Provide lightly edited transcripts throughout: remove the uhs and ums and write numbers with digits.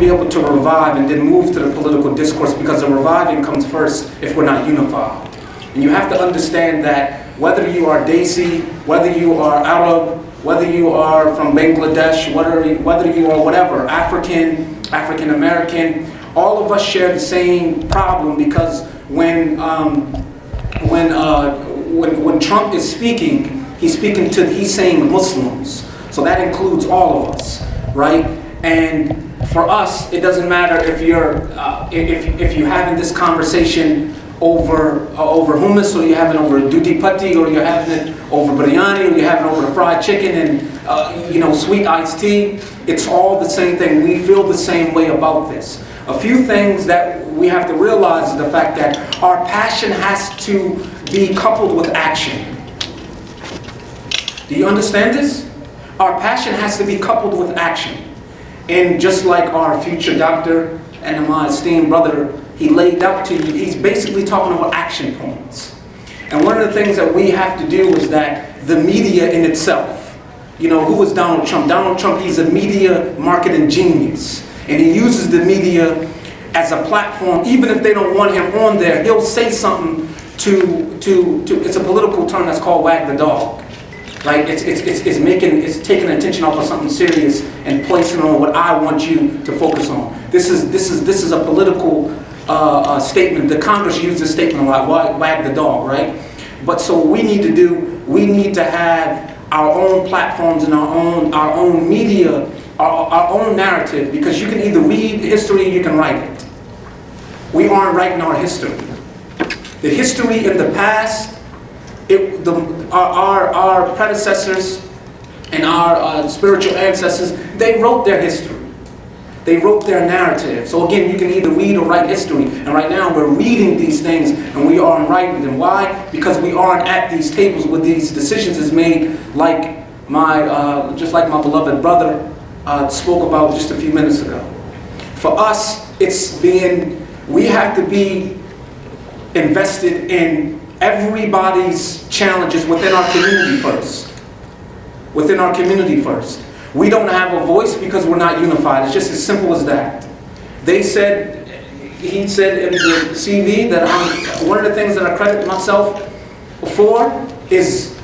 be able to revive and then move to the political discourse, because the reviving comes first if we're not unified. And you have to understand that whether you are Desi, whether you are Arab, whether you are from Bangladesh, whether you are whatever, African American, all of us share the same problem, because when Trump is speaking, he's saying Muslims. So that includes all of us, right? And for us, it doesn't matter if you're if you're having this conversation over hummus, or you're having over dudi patti, or you're having it over biryani, or you're having over the fried chicken and sweet iced tea. It's all the same thing. We feel the same way about this. A few things that we have to realize is the fact that our passion has to be coupled with action. Do you understand this? Our passion has to be coupled with action. And just like our future doctor and my esteemed brother, he laid out to you, he's basically talking about action points. And one of the things that we have to do is that the media in itself, who is Donald Trump? Donald Trump, he's a media marketing genius. And he uses the media as a platform. Even if they don't want him on there, he'll say something to it's a political term that's called wag the dog. Like it's taking attention off of something serious and placing on what I want you to focus on. This is a political statement. The Congress used this statement a lot, wag the dog, right? But so what we need to do, we need to have our own platforms and our own media, our own narrative, because you can either read history or you can write it. We aren't writing our history. The history in the past, our predecessors and our spiritual ancestors, they wrote their history. They wrote their narrative. So again, you can either read or write history. And right now we're reading these things and we aren't writing them. Why? Because we aren't at these tables where these decisions is made, like just like my beloved brother spoke about just a few minutes ago. For us, we have to be invested in everybody's challenges within our community first. Within our community first. We don't have a voice because we're not unified. It's just as simple as that. He said in the CV that one of the things that I credit myself for is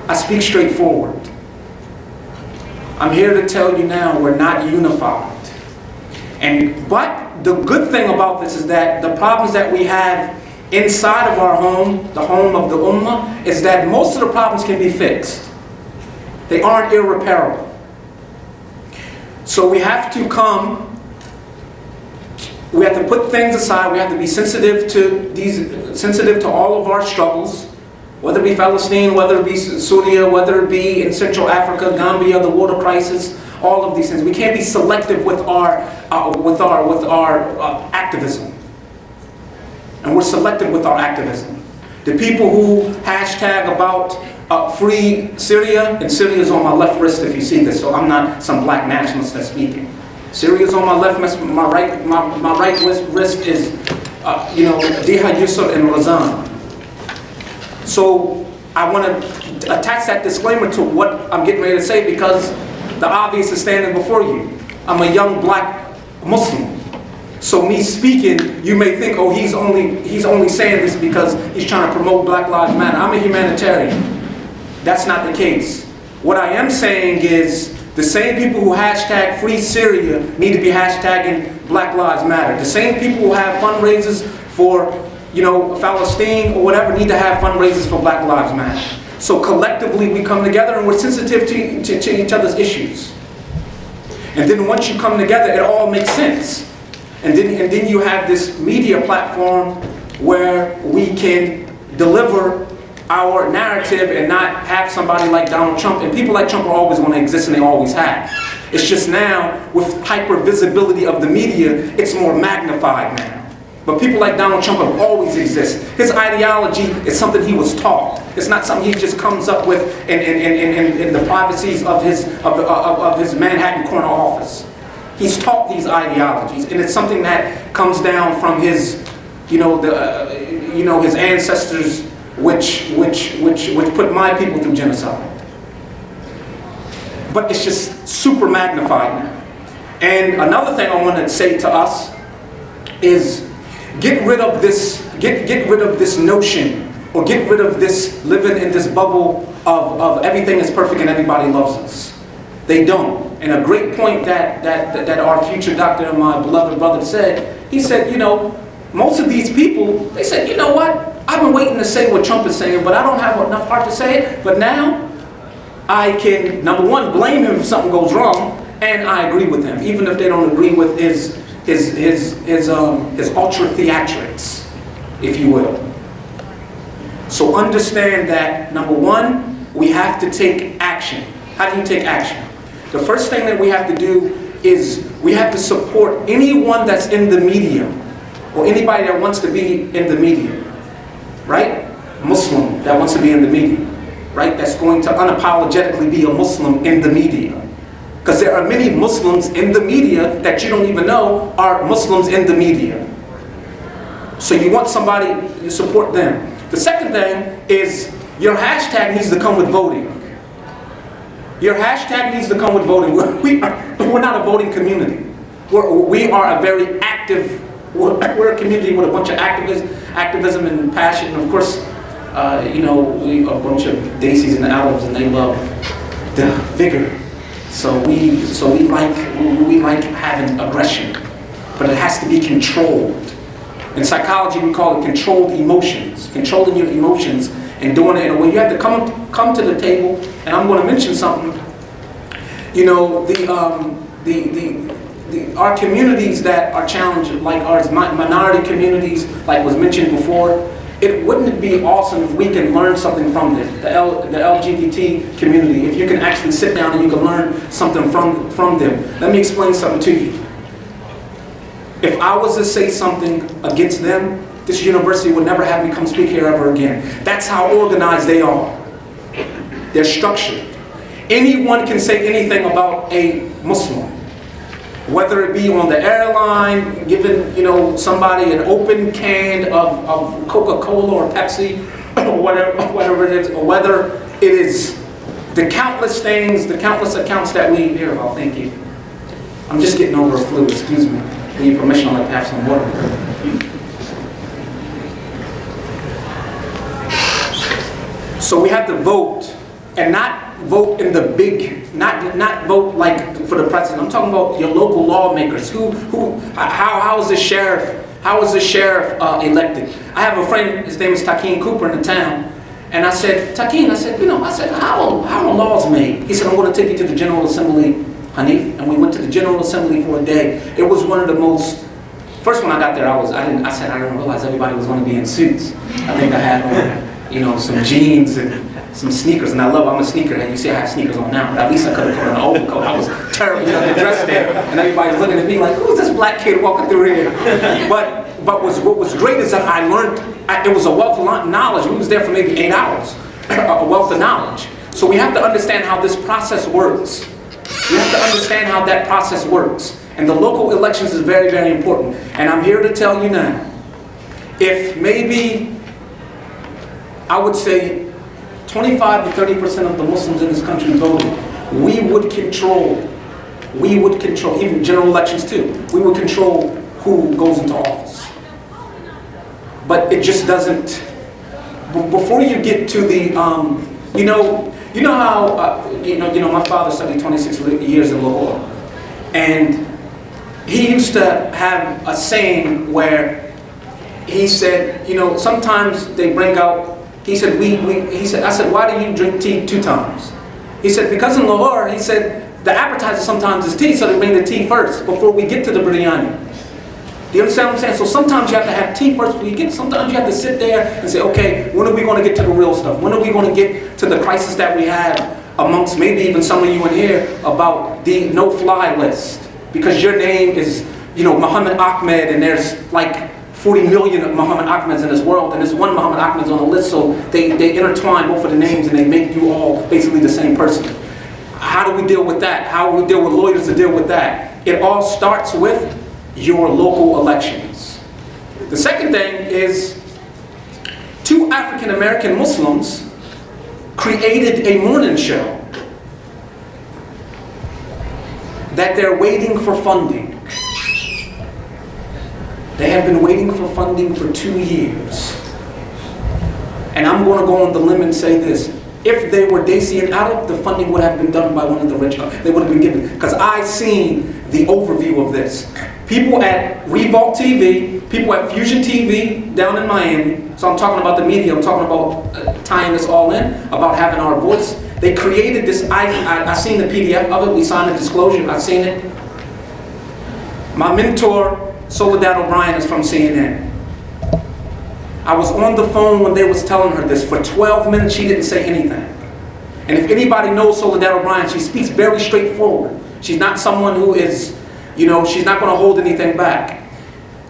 I speak straightforward. I'm here to tell you now we're not unified. But the good thing about this is that the problems that we have inside of our home, the home of the ummah, is that most of the problems can be fixed. They aren't irreparable. So we have to put things aside. We have to be sensitive to all of our struggles, whether it be Palestine, whether it be Syria, whether it be in Central Africa, Gambia, the water crisis, all of these things. We can't be selective with our activism. And we're selective with our activism. The people who hashtag about free Syria, and Syria is on my left wrist if you see this, so I'm not some black nationalist that's speaking. Syria is on my left wrist, my right wrist is, Diha Yusuf and Razan. So I want to attach that disclaimer to what I'm getting ready to say, because the obvious is standing before you. I'm a young black Muslim. So me speaking, you may think, oh, he's only saying this because he's trying to promote Black Lives Matter. I'm a humanitarian. That's not the case. What I am saying is the same people who hashtag free Syria need to be hashtagging Black Lives Matter. The same people who have fundraisers for, Palestine or whatever need to have fundraisers for Black Lives Matter. So collectively we come together and we're sensitive to each other's issues. And then once you come together, it all makes sense. And then you have this media platform where we can deliver our narrative and not have somebody like Donald Trump. And people like Trump are always going to exist, and they always have. It's just now, with hyper visibility of the media, it's more magnified now. But people like Donald Trump have always existed. His ideology is something he was taught. It's not something he just comes up with in the privacies of his Manhattan corner office. He's taught these ideologies, and it's something that comes down from his, his ancestors, which put my people through genocide. But it's just super magnified now. And another thing I want to say to us is get rid of this notion, or get rid of this living in this bubble of everything is perfect and everybody loves us. They don't. And a great point that our future doctor and my beloved brother said, he said, you know, most of these people, they said, you know what? I've been waiting to say what Trump is saying, but I don't have enough heart to say it. But now I can, number one, blame him if something goes wrong, and I agree with him, even if they don't agree with his ultra theatrics, if you will. So understand that, number one, we have to take action. How do you take action? The first thing that we have to do is we have to support anyone that's in the media, or anybody that wants to be in the media, right? Muslim that wants to be in the media, right? That's going to unapologetically be a Muslim in the media. Because there are many Muslims in the media that you don't even know are Muslims in the media. So you want somebody to support them. The second thing is your hashtag needs to come with voting. Your hashtag needs to come with voting. We're not a voting community. We are a very active, we're a community with a bunch of activism and passion. And of course, you know, we are a bunch of Daisies and Adams, and they love the vigor. So we like having aggression, but it has to be controlled. In psychology, we call it controlled emotions. Controlling your emotions and doing it in a way. You have to come to the table, and I'm going to mention something. You know, our communities that are challenged, like our minority communities, like was mentioned before, wouldn't it be awesome if we can learn something from them, the LGBT community, if you can actually sit down and you can learn something from them. Let me explain something to you. If I was to say something against them, this university would never have me come speak here ever again. That's how organized they are. They're structured. Anyone can say anything about a Muslim, whether it be on the airline, giving, you know, somebody an open can of Coca-Cola or Pepsi, or whatever it is, or whether it is the countless things, the countless accounts that we hear about. Thank you. I'm just getting over a flu, excuse me. With your permission, I'd like to have some water. So we have to vote, and not vote in the big, not vote like for the president. I'm talking about your local lawmakers. How is the sheriff? How is the sheriff elected? I have a friend. His name is Takeem Cooper in the town, and I said, Takeem, how are laws made? He said, I'm going to take you to the General Assembly, Hanif, and we went to the General Assembly for a day. It was one of the most. First, when I got there, I didn't realize everybody was going to be in suits. I think I had on, you know, some jeans and some sneakers, and I'm a sneakerhead. You see, I have sneakers on now, but at least I could have put on an overcoat. I was terribly underdressed there, and everybody's looking at me like, who's this black kid walking through here? But what was great is that I learned. It was a wealth of knowledge. We was there for maybe 8 hours, a wealth of knowledge. So we have to understand how this process works. We have to understand how that process works. And the local elections is very, very important. And I'm here to tell you now, if maybe, I would say, 25 to 30% of the Muslims in this country voted, we would control, even general elections too, we would control who goes into office. But it just doesn't, before you get to the, you know how, my father studied 26 years in Lahore. And he used to have a saying where he said, sometimes they bring out, he said, I said, why do you drink tea 2 times? He said, because in Lahore, he said, the appetizer sometimes is tea, so they bring the tea first before we get to the biryani. Do you understand what I'm saying? So sometimes you have to have tea first before you get, sometimes you have to sit there and say, okay, when are we going to get to the real stuff? When are we going to get to the crisis that we have amongst maybe even some of you in here about the no-fly list? Because your name is, Muhammad Ahmed, and there's like 40 million Muhammad Ahmeds in this world, and there's one Muhammad Ahmed's on the list, so they intertwine both of the names and they make you all basically the same person. How do we deal with that? How do we deal with lawyers to deal with that? It all starts with your local elections. The second thing is 2 African American Muslims created a morning show. that they're waiting for funding. They have been waiting for funding for 2 years. And I'm going to go on the limb and say this. If they were Desi and Arab, the funding would have been done by one of the rich. They would have been given. Because I've seen the overview of this. People at Revolt TV, people at Fusion TV down in Miami. So I'm talking about the media. I'm talking about tying this all in, about having our voice. They created this. I've seen the PDF of it. We signed a disclosure. I've seen it. My mentor, Soledad O'Brien, is from CNN. I was on the phone when they was telling her this. For 12 minutes, she didn't say anything. And if anybody knows Soledad O'Brien, she speaks very straightforward. She's not someone who is, she's not going to hold anything back.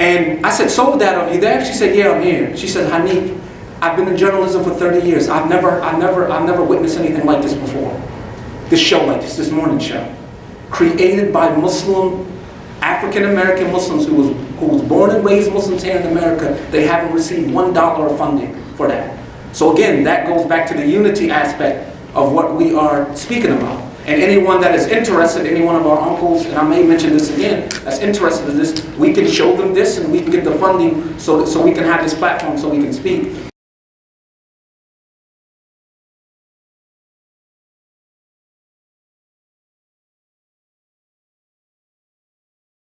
And I said, Soledad, are you there? She said, yeah, I'm here. She said, Hanif, I've been in journalism for 30 years. I've never witnessed anything like this before. This show like this morning show. Created by Muslim, African-American Muslims who was born and raised Muslims here in America. They haven't received $1 of funding for that. So again, that goes back to the unity aspect of what we are speaking about. And anyone that is interested, any one of our uncles, and I may mention this again, that's interested in this, we can show them this and we can get the funding so we can have this platform so we can speak.